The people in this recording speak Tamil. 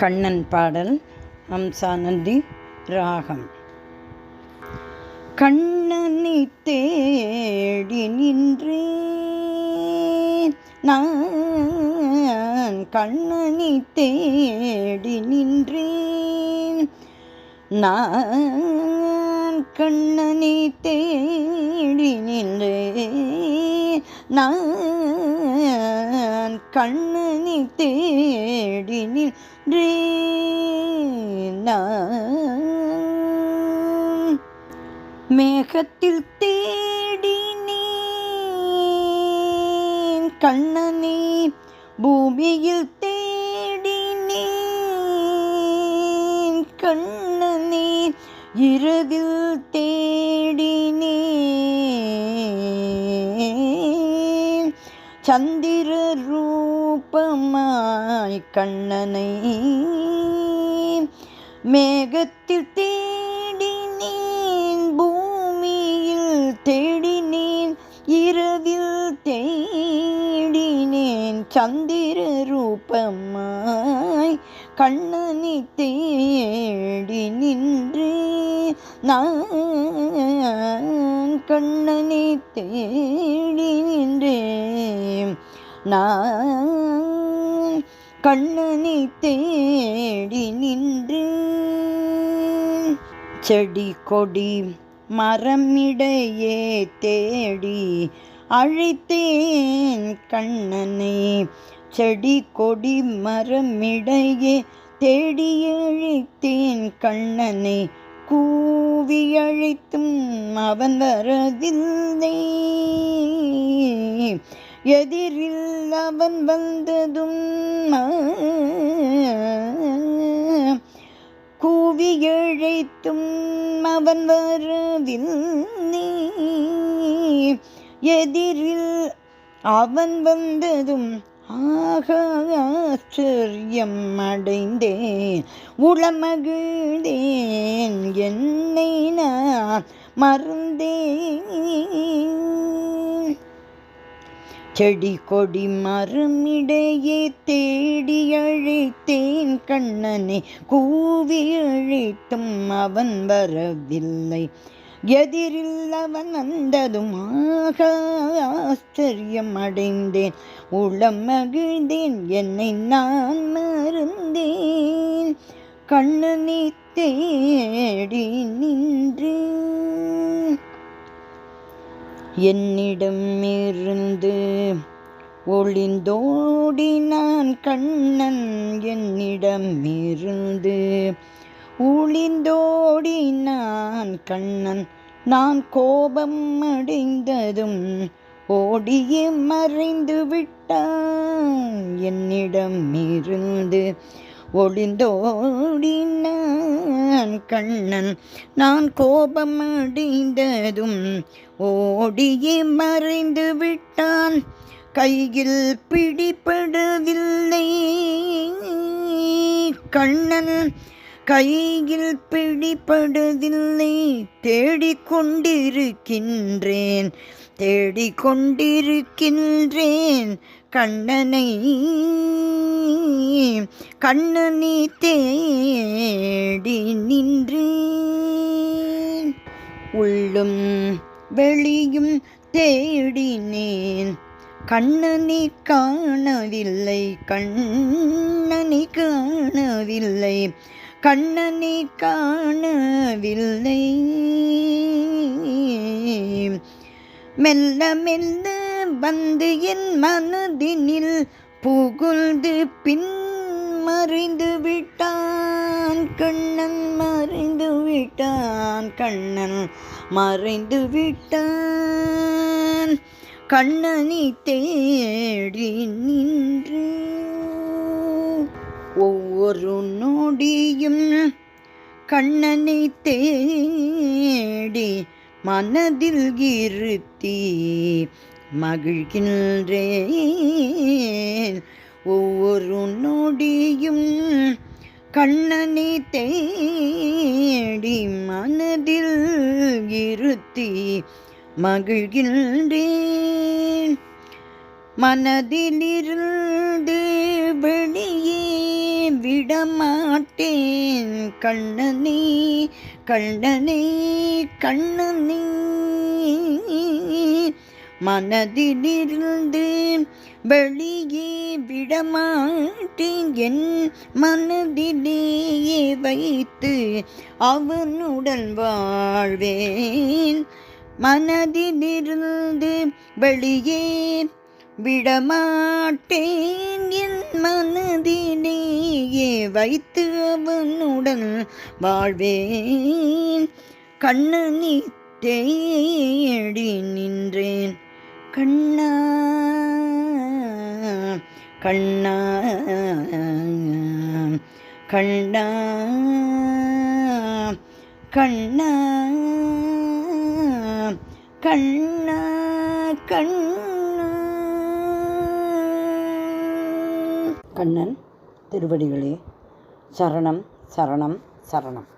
கண்ணன் பாடல் ஹம்சானந்தி ராகம். கண்ணனை தேடி நின்றேன் நான், கண்ணனை தேடி நின்றேன் நான், கண்ணனை தேடி நின்றேன் நான், கண்ணனை தேடி நின்றேன் நான். மேகத்தில் தேடினேன் கண்ணனை, பூமியில் தேடினேன் கண்ணனை, இரவில் தேடினேன் சந்திர ரூபமாய் கண்ணனை. மேகத்தில் தேடினேன், பூமியில் தேடினேன், இரவில் தேடினேன் சந்திர ரூபமாய் கண்ணனை தேடி நின்றேன் நான், கண்ணனை தேடி நின்றேன் நான், கண்ணனை தேடி நின்றேன். செடி கொடி மரமிடையே தேடி அழைத்தேன் கண்ணனை, செடி கொடி மரமிடையே தேடி அழைத்தேன் கண்ணனை, கூவி அழைத்தும் அவன் வரவில்லை, எதிரில் அவன் வந்ததும் கூவி அழைத்தும் அவன் வரவில்லை, எதிரில் அவன் வந்ததும் ஆச்சரியம் அடைந்தேன், உளமகிழ்ந்தேன், என்னை நான் மறந்தேன். செடி கொடி மரமிடையே தேடி அழைத்தேன் கண்ணனை, கூவி அழைத்தும் அவன் வரவில்லை, எதிரில் அவன் வந்ததும் ஆச்சரியம் அடைந்தேன், உளம் மகிழ்ந்தேன், என்னை நான் மறந்தேன், கண்ணனை தேடி நின்றேன். என்னிடம் இருந்து ஒளிந்தோடினான் கண்ணன், என்னிடம் இருந்து ஒளிந்தோடினான் கண்ணன், நான் கோபம் அடைந்ததும் ஓடியே மறைந்து விட்டான், என்னிடம் இருந்து ஒளிந்தோடினான் கண்ணன், நான் கோபம் அடைந்ததும் ஓடியே மறைந்து விட்டான், கையில் பிடிபடவில்லை கண்ணன், கையில் பிடிபடவில்லை, தேடிக்கொண்டிருக்கின்றேன் தேடிக்கொண்டிருக்கின்றேன் கண்ணனை, கண்ணனை தேடி நின்றேன். உள்ளும் வெளியும் தேடினேன் கண்ணனை காணவில்லை, கண்ணனை காணவில்லை, கண்ணனை காணவில்லை. மெல்ல மெல்ல வந்து என் மனதினில் புகுந்து பின் மறைந்து விட்டான் கண்ணன், மறைந்து விட்டான் கண்ணன், மறைந்து விட்டான், கண்ணனை தேடி நின்று. ஒவ்வொரு நொடியும் கண்ணனை தேடி மனதில் இருத்தி மகிழ்கின்றேன், ஒவ்வொரு நொடியும் கண்ணனை தேடி மனதில் இருத்தி மகிழ்கின்றேன். மனதிலிருந்து வெளியே விடமாட்டேன் கண்ணனே கண்ணனே கண்ணனே. மனதிலிருந்து வெளியே விடமாட்டேன் என் மனதிலேயே வைத்து அவனுடன் வாழ்வேன். மனதிலிருந்து வெளியே விடமாட்டேன் என் மனதிலேயே வைத்து அவனுடன் வாழ்வேன். கண்ணனை தேடி நின்றேன் கண்ணா கண்ணா கண்ணா கண்ணா கண்ணா கண்ணா. கண்ணன் திருவடிகளே சரணம் சரணம் சரணம்.